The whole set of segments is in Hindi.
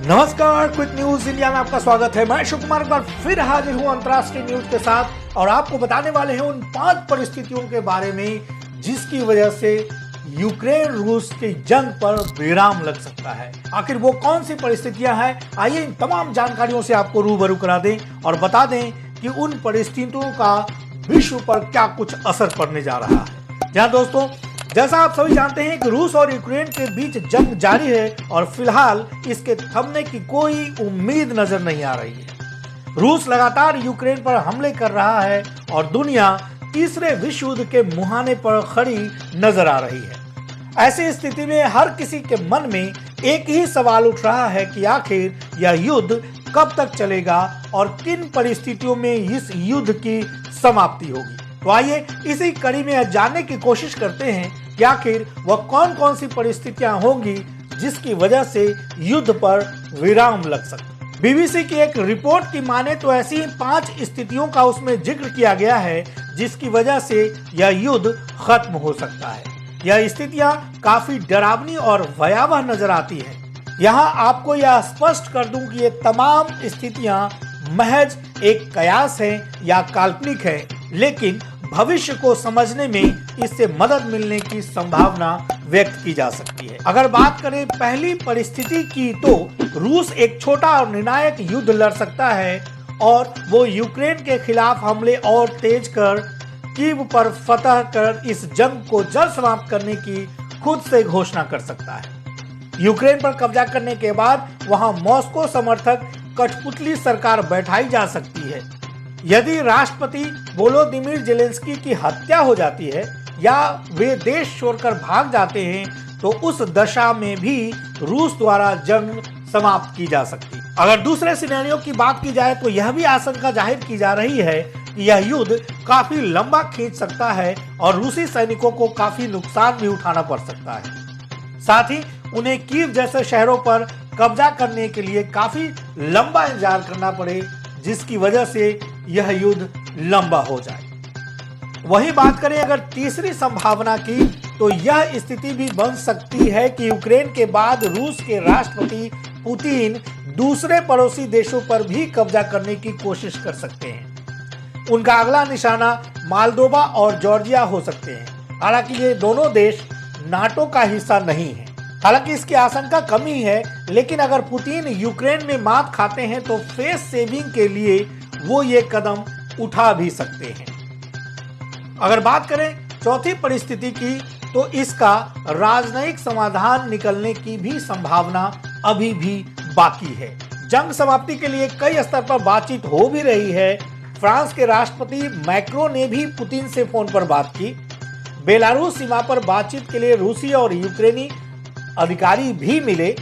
नमस्कार, क्विक न्यूज इंडिया में आपका स्वागत है। मैं शिव कुमार एक बार फिर हाजिर हूं अंतर्राष्ट्रीय न्यूज के साथ और आपको बताने वाले हैं उन 5 परिस्थितियों के बारे में जिसकी वजह से यूक्रेन रूस की जंग पर विराम लग सकता है। आखिर वो कौन सी परिस्थितियां हैं, आइए इन तमाम जानकारियों से आपको रूबरू करा दें और बता दें कि उन परिस्थितियों का विश्व पर क्या कुछ असर पड़ने जा रहा है। जहां दोस्तों, जैसा आप सभी जानते हैं कि रूस और यूक्रेन के बीच जंग जारी है और फिलहाल इसके थमने की कोई उम्मीद नजर नहीं आ रही है। रूस लगातार यूक्रेन पर हमले कर रहा है और दुनिया तीसरे विश्व युद्ध के मुहाने पर खड़ी नजर आ रही है। ऐसी स्थिति में हर किसी के मन में एक ही सवाल उठ रहा है कि आखिर यह युद्ध कब तक चलेगा और किन परिस्थितियों में इस युद्ध की समाप्ति होगी। तो आइए इसी कड़ी में जानने की कोशिश करते हैं कि आखिर वह कौन कौन सी परिस्थितियां होंगी जिसकी वजह से युद्ध पर विराम लग सकता है। बीबीसी की एक रिपोर्ट की माने तो ऐसी 5 स्थितियों का उसमें जिक्र किया गया है जिसकी वजह से यह युद्ध खत्म हो सकता है। यह स्थितियां काफी डरावनी और भयावह नजर आती है। यहाँ आपको यह स्पष्ट कर दूं कि ये तमाम स्थितियां महज एक कयास है या काल्पनिक है, लेकिन भविष्य को समझने में इससे मदद मिलने की संभावना व्यक्त की जा सकती है। अगर बात करें पहली परिस्थिति की, तो रूस एक छोटा और निर्णायक युद्ध लड़ सकता है और वो यूक्रेन के खिलाफ हमले और तेज कर कीव पर फतह कर इस जंग को जल्द समाप्त करने की खुद से घोषणा कर सकता है। यूक्रेन पर कब्जा करने के बाद वहां मॉस्को समर्थक कठपुतली सरकार बैठाई जा सकती है। यदि राष्ट्रपति वोलोदिमीर जेलेंस्की की हत्या हो जाती है या वे देश छोड़कर भाग जाते हैं तो उस दशा में भी रूस द्वारा जंग समाप्त की जा सकती है। अगर दूसरे सिनेरियो की बात की जाए तो यह भी आशंका जाहिर की जा रही है कि यह युद्ध काफी लंबा खींच सकता है और रूसी सैनिकों को काफी नुकसान भी उठाना पड़ सकता है। साथ ही उन्हें कीव जैसे शहरों पर कब्जा करने के लिए काफी लंबा इंतजार करना पड़े, जिसकी वजह से यह युद्ध लंबा हो जाए। वही बात करें अगर तीसरी संभावना की, तो यह स्थिति भी बन सकती है कि यूक्रेन के बाद रूस के राष्ट्रपति पुतिन दूसरे पड़ोसी देशों पर भी कब्जा करने की कोशिश कर सकते हैं। उनका अगला निशाना मालदोवा और जॉर्जिया हो सकते हैं। हालांकि ये दोनों देश नाटो का हिस्सा नहीं है। हालांकि इसकी आशंका कम ही है, लेकिन अगर पुतिन यूक्रेन में मात खाते हैं तो फेस सेविंग के लिए वो ये कदम उठा भी सकते हैं। अगर बात करें चौथी परिस्थिति की, तो इसका राजनयिक समाधान निकलने की भी संभावना अभी भी बाकी है। जंग समाप्ति के लिए कई स्तर पर बातचीत हो भी रही है। फ्रांस के राष्ट्रपति मैक्रो ने भी पुतिन से फोन पर बात की। बेलारूस सीमा पर बातचीत के लिए रूसी और यूक्रेनी अधिकारी भी मिले।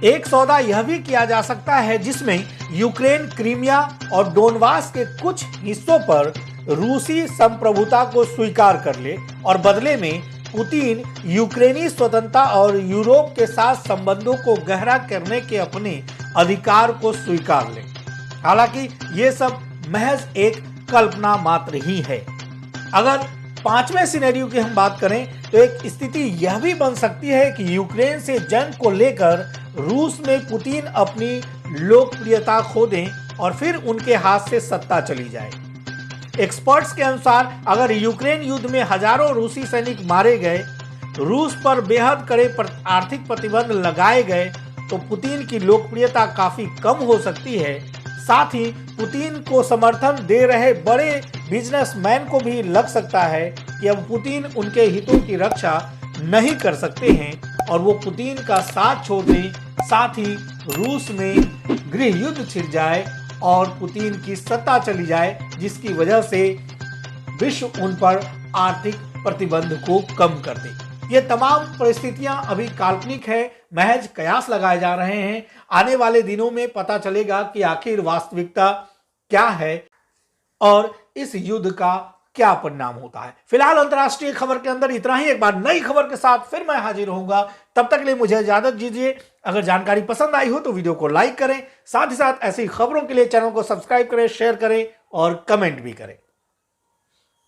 एक सौदा यह भी किया जा सकता है जिसमें यूक्रेन क्रीमिया और डोनबास के कुछ हिस्सों पर रूसी संप्रभुता को स्वीकार कर ले और बदले में पुतिन यूक्रेनी स्वतंत्रता और यूरोप के साथ संबंधों को गहरा करने के अपने अधिकार को स्वीकार ले। हालांकि ये सब महज एक कल्पना मात्र ही है। अगर पांचवें सिनेरियो की हम बात करें तो एक स्थिति यह भी बन सकती है कि यूक्रेन से जंग को लेकर रूस में पुतिन अपनी लोकप्रियता खो दें और फिर उनके हाथ से सत्ता चली जाए। एक्सपर्ट्स के अनुसार अगर यूक्रेन युद्ध में हजारों रूसी सैनिक मारे गए, रूस पर बेहद कड़े आर्थिक प्रतिबंध लगाए गए तो पुतिन की लोकप्रियता काफी कम हो सकती है। साथ ही पुतिन को समर्थन दे रहे बड़े बिजनेसमैन को भी लग सकता है कि अब पुतिन उनके हितों की रक्षा नहीं कर सकते हैं और वो पुतिन का साथ छोड़ दें। साथ ही रूस में गृह युद्ध छिड़ जाए और पुतिन की सत्ता चली जाए, जिसकी वजह से विश्व उन पर आर्थिक प्रतिबंध को कम कर दे। ये तमाम परिस्थितियां अभी काल्पनिक है, महज कयास लगाए जा रहे हैं। आने वाले दिनों में पता चलेगा कि आखिर वास्तविकता क्या है और इस युद्ध का क्या परिणाम होता है। फिलहाल अंतर्राष्ट्रीय खबर के अंदर इतना ही। एक बार नई खबर के साथ फिर मैं हाजिर होऊंगा। तब तक के लिए मुझे इजाजत दीजिए। अगर जानकारी पसंद आई हो तो वीडियो को लाइक करें, साथ ही साथ ऐसी खबरों के लिए चैनल को सब्सक्राइब करें, शेयर करें और कमेंट भी करें।